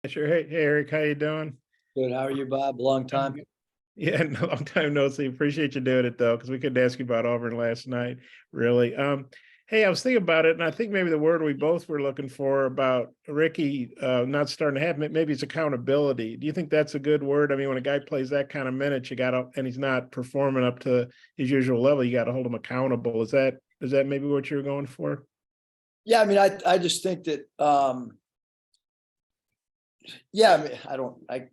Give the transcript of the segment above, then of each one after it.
Sure. Hey, Eric, how you doing? Good. How are you, Bob? Long I'm time. good. Yeah, no, long time no see. Appreciate you doing it though, because we couldn't ask you about Auburn last night, really. Hey, I was thinking about it, and I think maybe the word we both were looking for about Ricky not starting to have maybe it's accountability. Do you think that's a good word? I mean, when a guy plays that kind of minutes, you got to, and he's not performing up to his usual level, you got to hold him accountable. Is that maybe what you're going for? Yeah, I mean, I just think that yeah, I mean,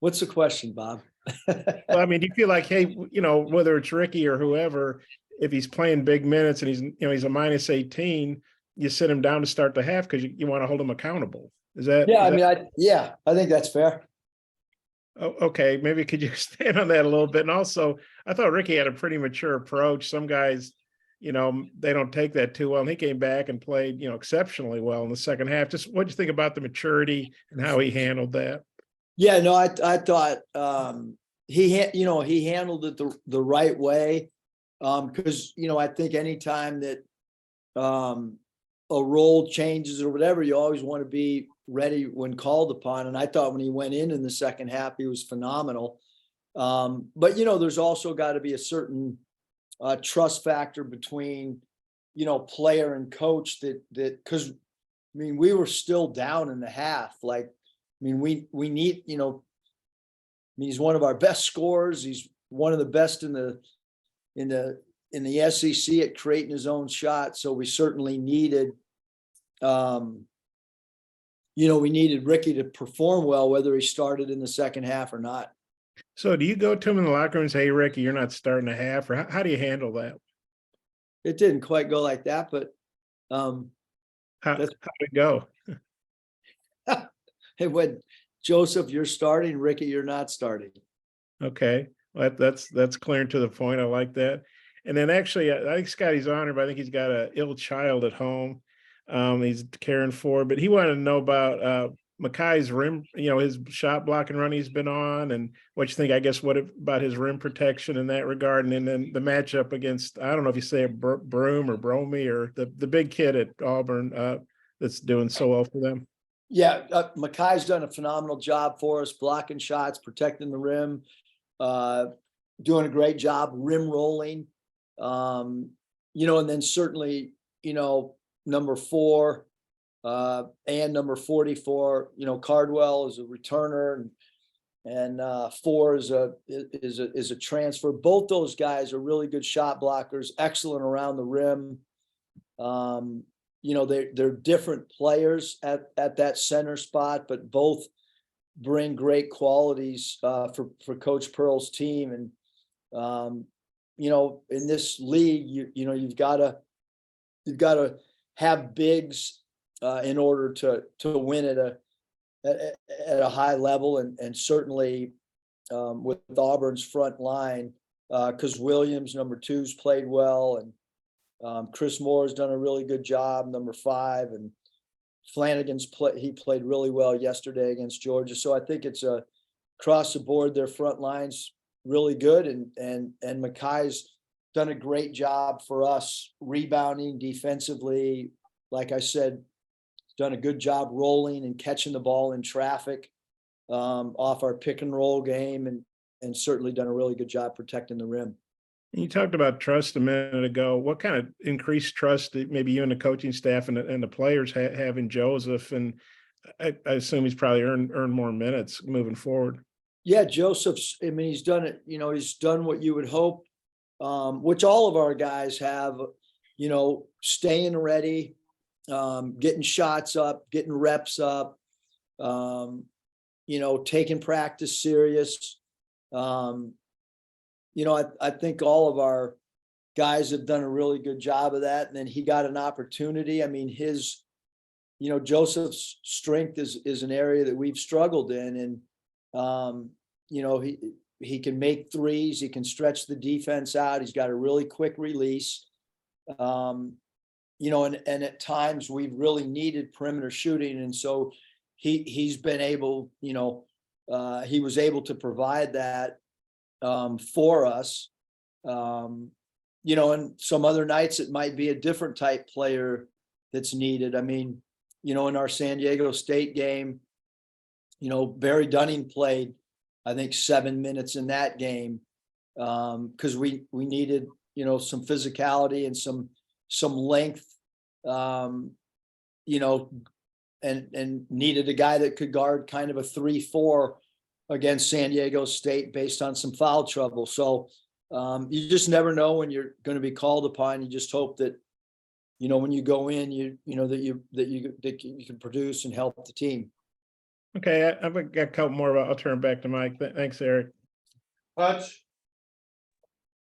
what's the question, Bob? Well, I mean, do you feel like, hey, whether it's Ricky or whoever, if he's playing big minutes and he's a minus 18, you sit him down to start the half because you want to hold him accountable. Is that Yeah, is I that mean, I think that's fair. okay? Maybe could you expand on that a little bit? And also, I thought Ricky had a pretty mature approach. Some guys, they don't take that too well. And he came back and played, exceptionally well in the second half. Just what do you think about the maturity and how he handled that? Yeah, no, I thought he handled it the right way. Because I think anytime that a role changes or whatever, you always want to be ready when called upon. And I thought when he went in the second half, he was phenomenal. But there's also got to be a certain trust factor between player and coach that because I mean we were still down in the half. Like, I mean, we need, I mean, he's one of our best scorers. He's one of the best in the SEC at creating his own shot. So we certainly needed we needed Ricky to perform well, whether he started in the second half or not. So do you go to him in the locker room and say, "Hey, Ricky, you're not starting a half," or how do you handle that? It didn't quite go like that, but um that's How'd it go? hey, when Joseph, you're starting, Ricky, you're not starting. Okay. Well, that's clear and to the point. I like that. And then actually, I think Scotty's honored, but I think he's got a ill child at home. He's caring for, but he wanted to know about Makai's rim, his shot blocking run he's been on, and what you think. I guess about his rim protection in that regard, and then the matchup against, I don't know if you say it, Broom or Bromy or the big kid at Auburn that's doing so well for them. Yeah, Makai's done a phenomenal job for us, blocking shots, protecting the rim, uh, doing a great job rim rolling. And then certainly, number 4 and number 44, Cardwell is a returner, and 4 is a transfer. Both those guys are really good shot blockers, excellent around the rim. They're different players at that center spot, but both bring great qualities for Coach Pearl's team. And in this league, you've got to have bigs in order to win at a high level, and certainly with Auburn's front line, because Williams, number 2's played well, and Chris Moore has done a really good job, number 5, and Flanagan's he played really well yesterday against Georgia. So I think it's across the board, their front line's really good, and Makai's done a great job for us rebounding defensively. Like I said, done a good job rolling and catching the ball in traffic off our pick and roll game, and certainly done a really good job protecting the rim. You talked about trust a minute ago. What kind of increased trust that maybe you and the coaching staff and the players have in Joseph? And I assume he's probably earned more minutes moving forward. Yeah, Joseph's, I mean, he's done it, he's done what you would hope, which all of our guys have, staying ready, getting shots up, getting reps up, taking practice serious. I think all of our guys have done a really good job of that. And then he got an opportunity. I mean, Joseph's strength is an area that we've struggled in. And, he can make threes. He can stretch the defense out. He's got a really quick release. And at times we've really needed perimeter shooting. And so he's been able, he was able to provide that for us. And some other nights it might be a different type player that's needed. I mean, in our San Diego State game, Barry Dunning played, I think, 7 minutes in that game. Because we needed, some physicality and some length, and needed a guy that could guard kind of a 3-4 against San Diego State based on some foul trouble. So you just never know when you're going to be called upon. You just hope that, when you go in, that you can produce and help the team. Okay, I've got a couple more. I'll turn back to Mike. Thanks, Eric. Hutch.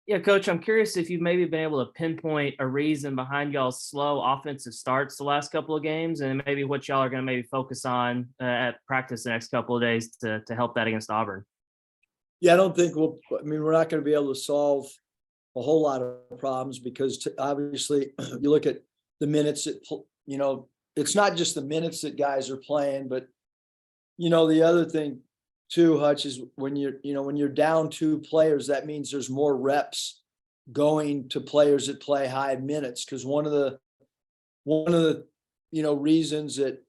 Yeah, Coach, I'm curious if you've maybe been able to pinpoint a reason behind y'all's slow offensive starts the last couple of games, and maybe what y'all are going to maybe focus on at practice the next couple of days to help that against Auburn. Yeah, I don't think we're not going to be able to solve a whole lot of problems because obviously you look at the minutes that, it's not just the minutes that guys are playing, but, the other thing too, Hutch, is when you're down 2 players, that means there's more reps going to players that play high minutes. Cause one of the, reasons that,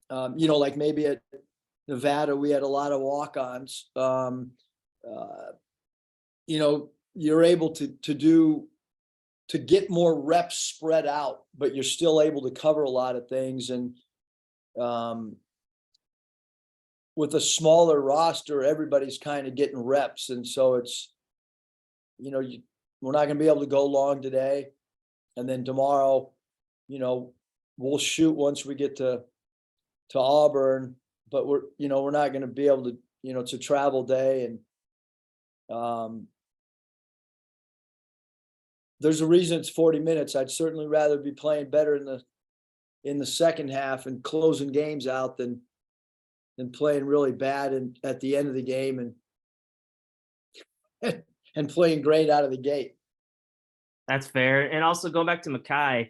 like maybe at Nevada, we had a lot of walk-ons, you're able to get more reps spread out, but you're still able to cover a lot of things. And, with a smaller roster, everybody's kind of getting reps. And so it's, we're not going to be able to go long today. And then tomorrow, we'll shoot once we get to Auburn, but we're not going to be able to, it's a travel day. And there's a reason it's 40 minutes. I'd certainly rather be playing better in the second half and closing games out than playing really bad and at the end of the game and playing great out of the gate. That's fair. And also going back to Makai,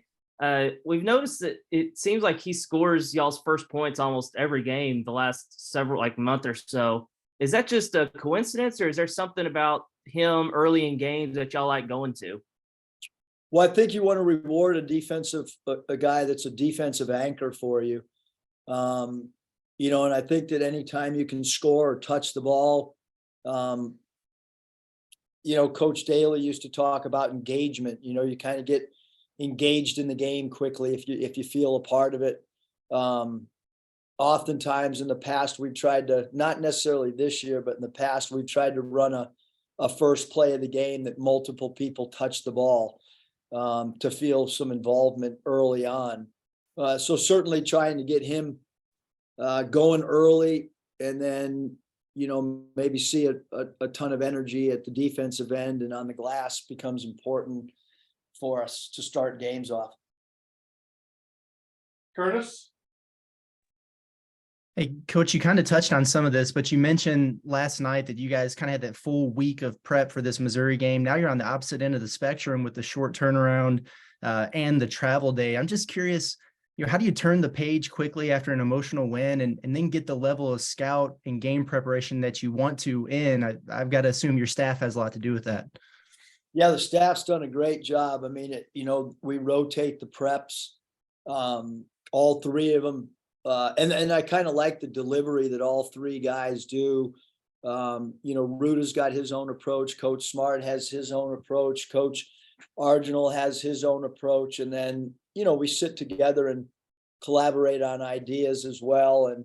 we've noticed that it seems like he scores y'all's first points almost every game the last several month or so. Is that just a coincidence, or is there something about him early in games that y'all like going to? Well, I think you want to reward a guy that's a defensive anchor for you. And I think that anytime you can score or touch the ball, Coach Daly used to talk about engagement. You kind of get engaged in the game quickly if you feel a part of it. Oftentimes in the past, we've tried to, not necessarily this year, but in the past, we've tried to run a first play of the game that multiple people touch the ball to feel some involvement early on. So certainly trying to get him going early and then, maybe see a ton of energy at the defensive end and on the glass becomes important for us to start games off. Curtis. Hey, Coach, you kind of touched on some of this, but you mentioned last night that you guys kind of had that full week of prep for this Missouri game. Now you're on the opposite end of the spectrum with the short turnaround and the travel day. I'm just curious, how do you turn the page quickly after an emotional win and then get the level of scout and game preparation that you want to in? I've got to assume your staff has a lot to do with that. Yeah, the staff's done a great job. I mean, we rotate the preps, all 3 of them. And I kind of like the delivery that all 3 guys do. Ruta's got his own approach. Coach Smart has his own approach. Coach Arginal has his own approach. And then, we sit together and collaborate on ideas as well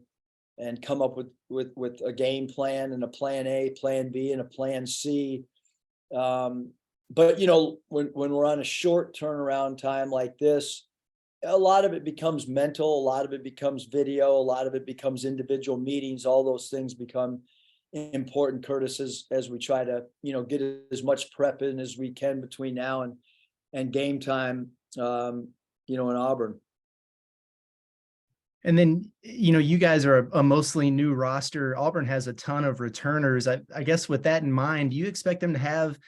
and come up with a game plan and a plan A, plan B, and a plan C. But, when we're on a short turnaround time like this, a lot of it becomes mental, a lot of it becomes video, a lot of it becomes individual meetings. All those things become important, Curtis, as we try to, get as much prep in as we can between now and game time, in Auburn. And then, you guys are a mostly new roster. Auburn has a ton of returners. I guess with that in mind, do you expect them to have,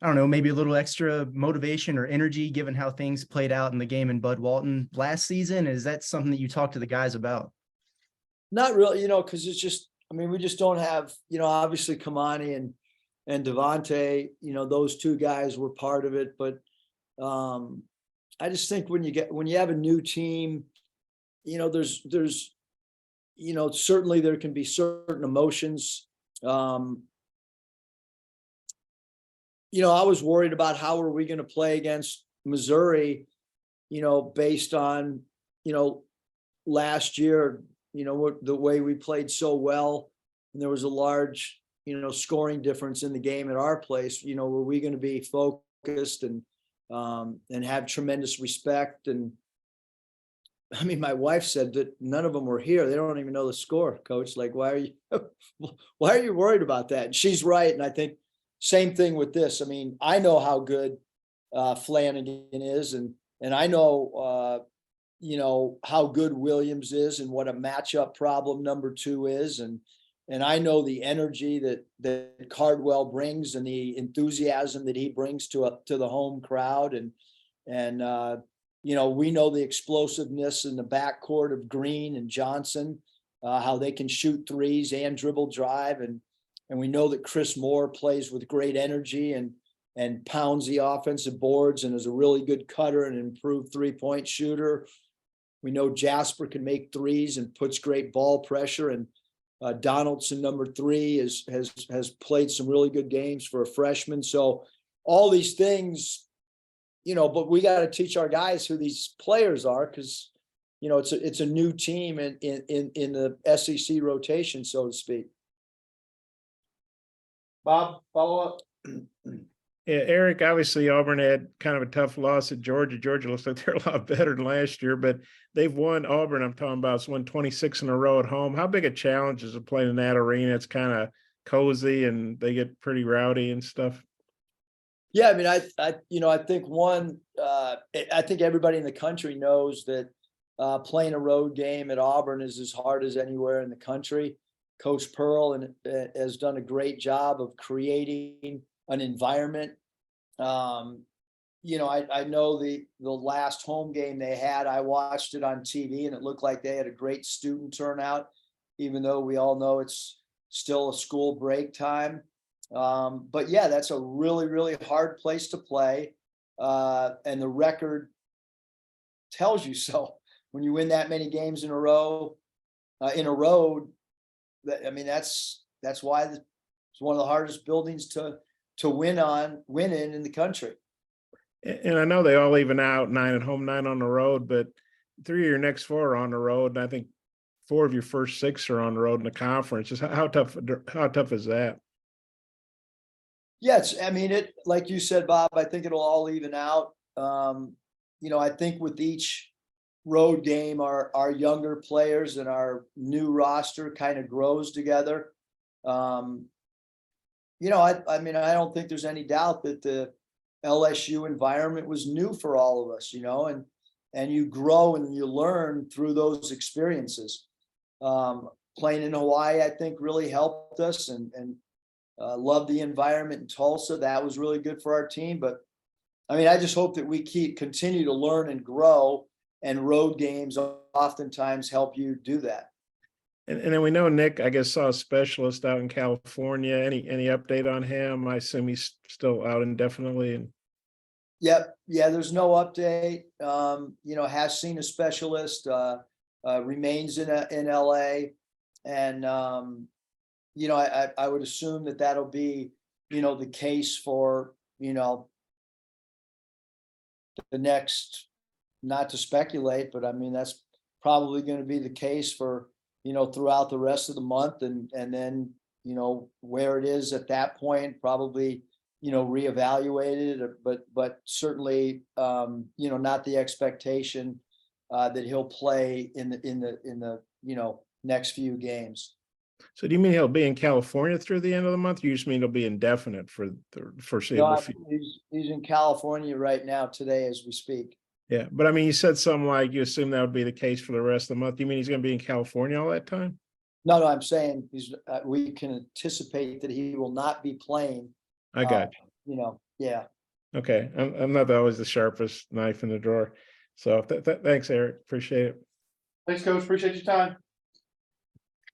I don't know, maybe a little extra motivation or energy given how things played out in the game in Bud Walton last season? Is that something that you talk to the guys about? Not really, because it's just, we just don't have, obviously Kamani and Devontae, those 2 guys were part of it. But I just think when you have a new team, there's certainly there can be certain emotions. I was worried about how are we going to play against Missouri, based on, last year, the way we played so well, and there was a large, scoring difference in the game at our place. Were we going to be focused and have tremendous respect? And I mean, my wife said that none of them were here. They don't even know the score, coach. Like, why are you worried about that? And she's right. And I think same thing with this. I mean, I know how good Flanagan is, and I know, how good Williams is and what a matchup problem number 2 is. And I know the energy that Cardwell brings and the enthusiasm that he brings to the home crowd. And we know the explosiveness in the backcourt of Green and Johnson, how they can shoot threes and dribble drive. And we know that Chris Moore plays with great energy and pounds the offensive boards and is a really good cutter and improved 3-point shooter. We know Jasper can make threes and puts great ball pressure. And Donaldson, number 3, has played some really good games for a freshman. So all these things, but we got to teach our guys who these players are, because it's a new team in the SEC rotation, so to speak. Bob, follow up. Yeah, Eric, obviously Auburn had kind of a tough loss at Georgia. Georgia looks like they're a lot better than last year, but they've won. Auburn, I'm talking about, has won 26 in a row at home. How big a challenge is it playing in that arena? It's kind of cozy and they get pretty rowdy and stuff. Yeah, I mean, I think I think everybody in the country knows that playing a road game at Auburn is as hard as anywhere in the country. Coach Pearl has done a great job of creating an environment. I know the last home game they had, I watched it on TV, and it looked like they had a great student turnout, even though we all know it's still a school break time. But yeah, that's a really, really hard place to play. And the record tells you so. When you win that many games in a row, that's why it's one of the hardest buildings to win in the country. And I know they all even out, 9 at home, 9 on the road, but 3 of your next 4 are on the road. And I think 4 of your first 6 are on the road in the conference. Just how tough is that? Yes. I mean, like you said, Bob, I think it'll all even out. I think with each road game, our younger players and our new roster kind of grows together. I don't think there's any doubt that the LSU environment was new for all of us, and you grow and you learn through those experiences. Playing in Hawaii, I think, really helped us, and loved the environment in Tulsa. That was really good for our team. But I mean, I just hope that we continue to learn and grow, and road games oftentimes help you do that. And then we know Nick, I guess, saw a specialist out in California. Any update on him? I assume he's still out indefinitely. And Yep. Yeah, there's no update. Has seen a specialist, remains in LA. And, I would assume that that'll be, the case for, the next, not to speculate, but I mean, that's probably going to be the case for, throughout the rest of the month. And then, where it is at that point, probably, reevaluated, but certainly, not the expectation that he'll play in the next few games. so do you mean he'll be in California through the end of the month? Or you just mean he'll be indefinite for the foreseeable future? He's in California right now, today, as we speak. Yeah, but I mean, you said something like you assume that would be the case for the rest of the month. You mean he's going to be in California all that time? No, I'm saying we can anticipate that he will not be playing. I got you. Yeah. Okay, I'm not always the sharpest knife in the drawer. So thanks, Eric. Appreciate it. Thanks, Coach. Appreciate your time.